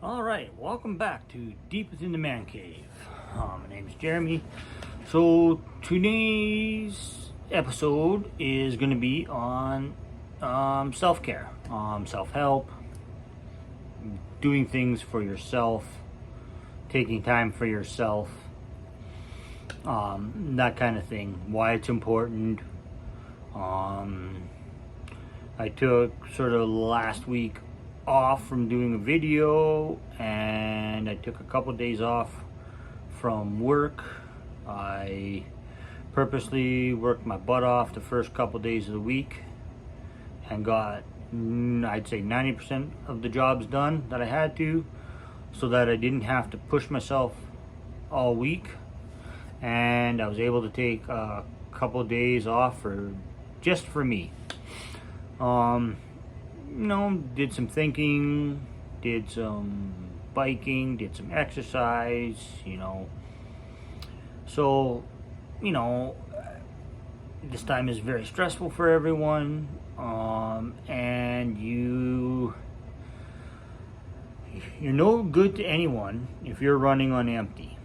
All right, welcome back to Deep Within the Man Cave. My name is Jeremy. So today's episode is going to be on self-care, self-help, doing things for yourself, taking time for yourself, that kind of thing. Why it's important. I took sort of last week off from doing a video, and I took a couple days off from work. I purposely worked my butt off the first couple days of the week and got, I'd say, 90% of the jobs done that I had to, so that I didn't have to push myself all week. And I was able to take a couple days off just for me. Did some thinking, did some biking, did some exercise, So, this time is very stressful for everyone, and you're no good to anyone if you're running on empty.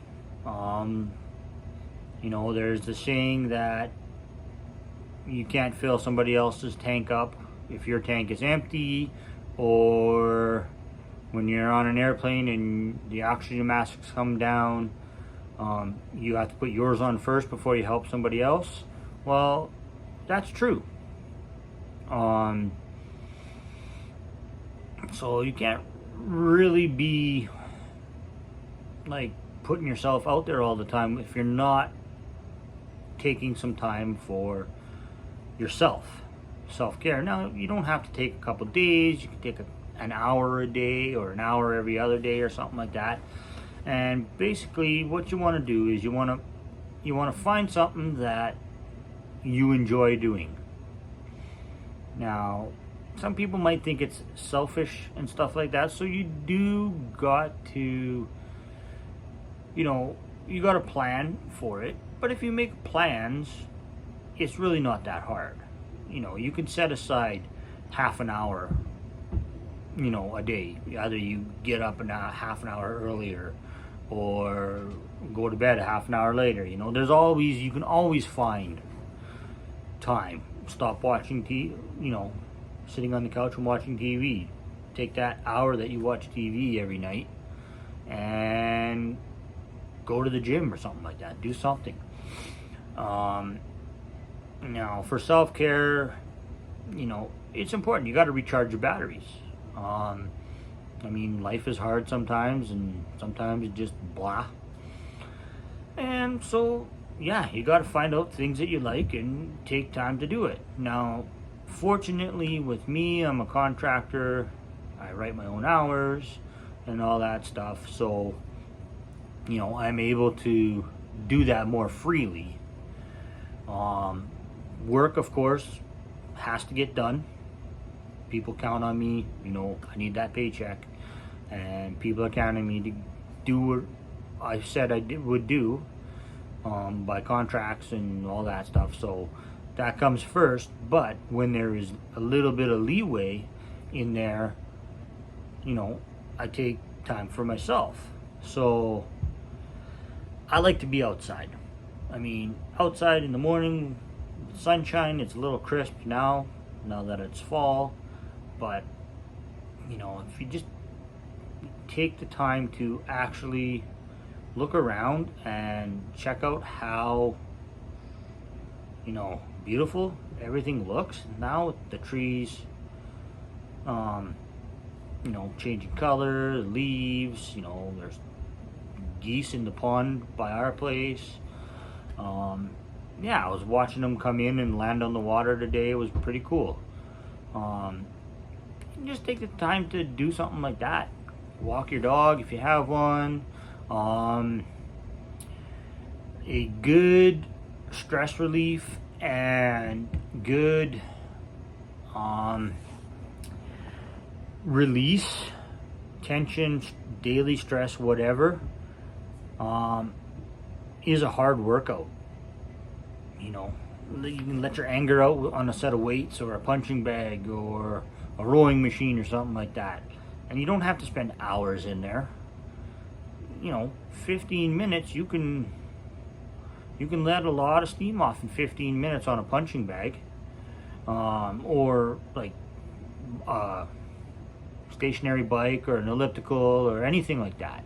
There's the saying that you can't fill somebody else's tank up if your tank is empty, or when you're on an airplane and the oxygen masks come down, you have to put yours on first before you help somebody else. Well, that's true. So you can't really be like putting yourself out there all the time if you're not taking some time for yourself. Self-care. Now, you don't have to take a couple days. You can take an hour a day or an hour every other day or something like that. And basically what you want to do is you want to find something that you enjoy doing. Now, some people might think it's selfish and stuff like that, so you do got to, you got to plan for it. But if you make plans, it's really not that hard. You can set aside half an hour, a day. Either you get up half an hour earlier or go to bed a half an hour later. You can always find time. Stop watching TV, sitting on the couch and watching TV. Take that hour that you watch TV every night and go to the gym or something like that. Do something. Now, for self-care, it's important. You got to recharge your batteries. Life is hard sometimes, and sometimes it just blah. And so, you got to find out things that you like and take time to do it. Now, fortunately, with me, I'm a contractor. I write my own hours and all that stuff. So, I'm able to do that more freely. Work, of course, has to get done. People count on me. I need that paycheck, and people are counting me to do what I said I would do by contracts and all that stuff. So that comes first. But when there is a little bit of leeway in there, I take time for myself. So I like to be outside. Outside in the morning, sunshine. It's a little crisp now that it's fall. But, if you just take the time to actually look around and check out how, beautiful everything looks. Now the trees, changing color, leaves, there's geese in the pond by our place. I was watching them come in and land on the water today. It was pretty cool. Just take the time to do something like that. Walk your dog if you have one. A good stress relief and good release, tension, daily stress, whatever, is a hard workout. You can let your anger out on a set of weights or a punching bag or a rowing machine or something like that. And you don't have to spend hours in there. 15 minutes, you can let a lot of steam off in 15 minutes on a punching bag, or like a stationary bike or an elliptical or anything like that.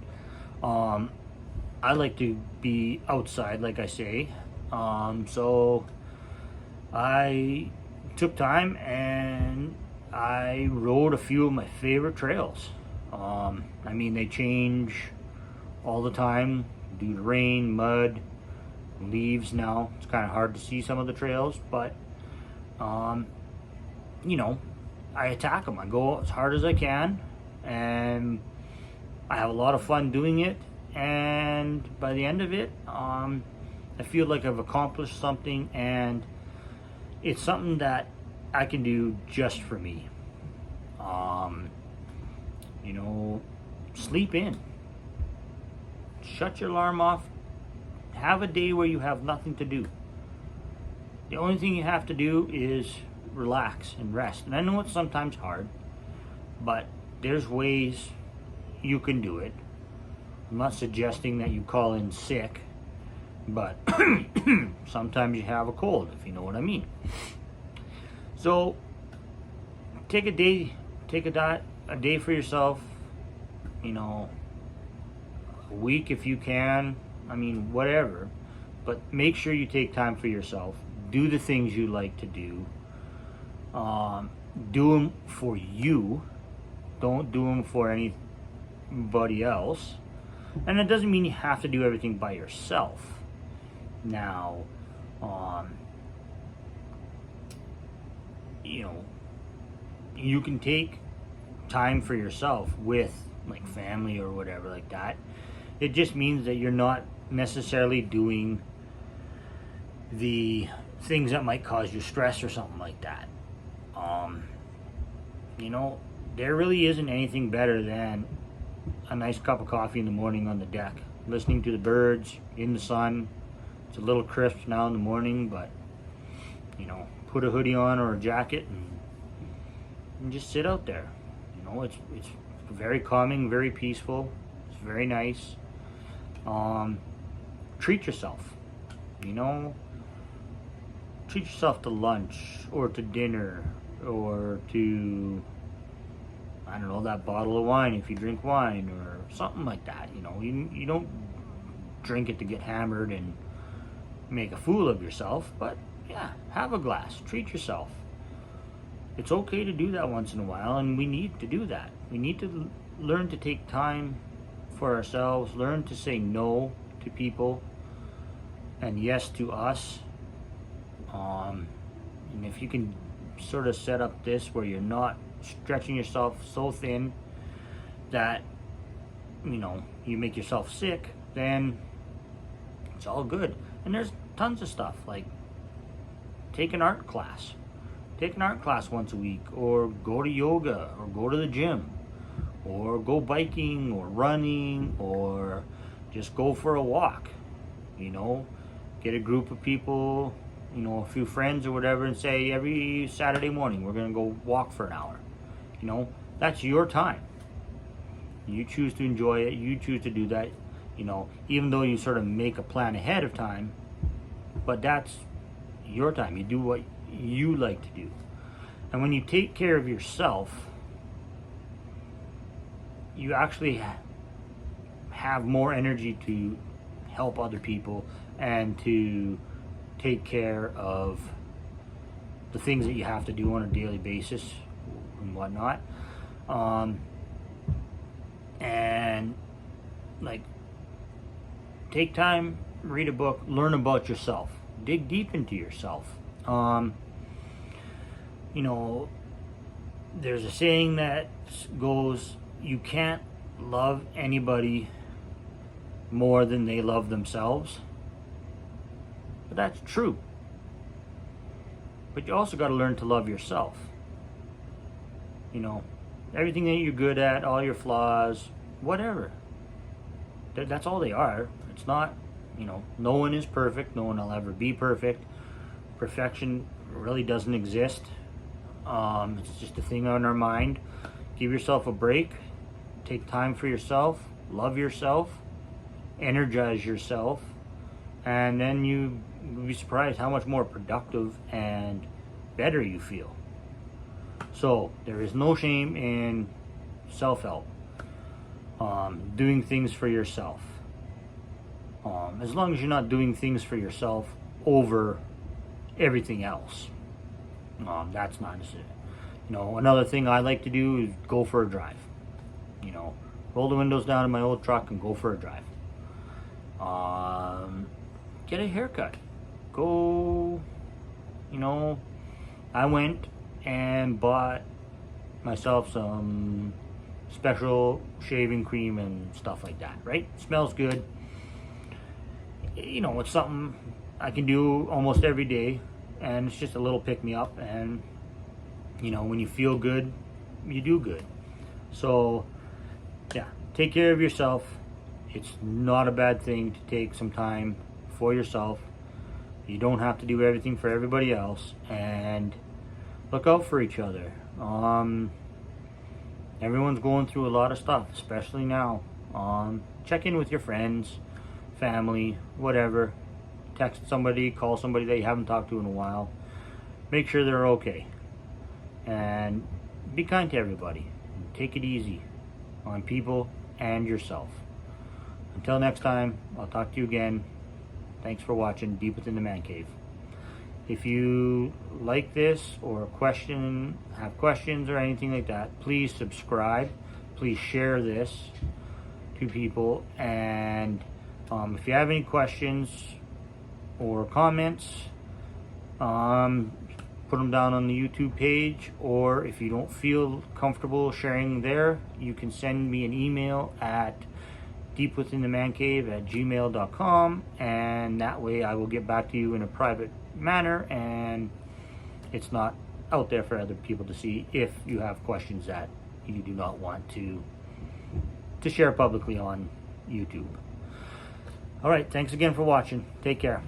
I like to be outside, like I say. So I took time and I rode a few of my favorite trails. They change all the time due to rain, mud, leaves now. It's kind of hard to see some of the trails, but I attack them. I go as hard as I can, and I have a lot of fun doing it. And by the end of it, I feel like I've accomplished something, and it's something that I can do just for me. Sleep in. Shut your alarm off. Have a day where you have nothing to do. The only thing you have to do is relax and rest. And I know it's sometimes hard, but there's ways you can do it. I'm not suggesting that you call in sick, but sometimes you have a cold, if you know what I mean. So take a day for yourself, a week if you can, whatever, but make sure you take time for yourself. Do the things you like to do. Do them for you. Don't do them for anybody else. And it doesn't mean you have to do everything by yourself. Now, you can take time for yourself with like family or whatever like that. It just means that you're not necessarily doing the things that might cause you stress or something like that. There really isn't anything better than a nice cup of coffee in the morning on the deck, listening to the birds in the sun. It's a little crisp now in the morning, but put a hoodie on or a jacket and just sit out there. It's very calming, very peaceful. It's very nice. Treat yourself. Treat yourself to lunch or to dinner or to, I don't know, that bottle of wine if you drink wine or something like that. You don't drink it to get hammered and make a fool of yourself, but yeah, have a glass. Treat yourself. It's okay to do that once in a while, and we need to do that. We need to learn to take time for ourselves, learn to say no to people and yes to us. And if you can sort of set up this where you're not stretching yourself so thin that you make yourself sick, then it's all good. And there's tons of stuff like take an art class once a week, or go to yoga, or go to the gym, or go biking or running, or just go for a walk. Get a group of people, a few friends or whatever, and say every Saturday morning we're going to go walk for an hour. That's your time. You choose to enjoy it. You choose to do that, even though you sort of make a plan ahead of time, but that's your time. You do what you like to do. And when you take care of yourself, you actually have more energy to help other people and to take care of the things that you have to do on a daily basis and whatnot. And like, take time, read a book, learn about yourself, dig deep into yourself. There's a saying that goes, you can't love anybody more than they love themselves. But that's true. But you also got to learn to love yourself. Everything that you're good at, all your flaws, whatever. That's all they are. It's not, no one is perfect. No one will ever be perfect. Perfection really doesn't exist. It's just a thing on our mind. Give yourself a break. take time for yourself, love yourself, energize yourself, and then you'll be surprised how much more productive and better you feel. So there is no shame in self-help, doing things for yourself. As long as you're not doing things for yourself over everything else, that's not necessary. Another thing I like to do is go for a drive. Roll the windows down in my old truck and go for a drive. Get a haircut. Go, I went and bought myself some special shaving cream and stuff like that, right? Smells good. It's something I can do almost every day, and it's just a little pick-me-up, and when you feel good, you do good. So yeah, take care of yourself. It's not a bad thing to take some time for yourself. You don't have to do everything for everybody else, and look out for each other. Everyone's going through a lot of stuff, especially now. Check in with your friends, family, whatever. Text somebody, call somebody that you haven't talked to in a while. Make sure they're okay. And be kind to everybody. Take it easy on people and yourself. Until next time, I'll talk to you again. Thanks for watching Deep Within the Man Cave. If you like this or have questions or anything like that, please subscribe. Please share this to people. And if you have any questions or comments, put them down on the YouTube page, or if you don't feel comfortable sharing there, you can send me an email at deepwithinthemancave@gmail.com, and that way I will get back to you in a private manner, and it's not out there for other people to see if you have questions that you do not want to share publicly on YouTube. Alright, thanks again for watching. Take care.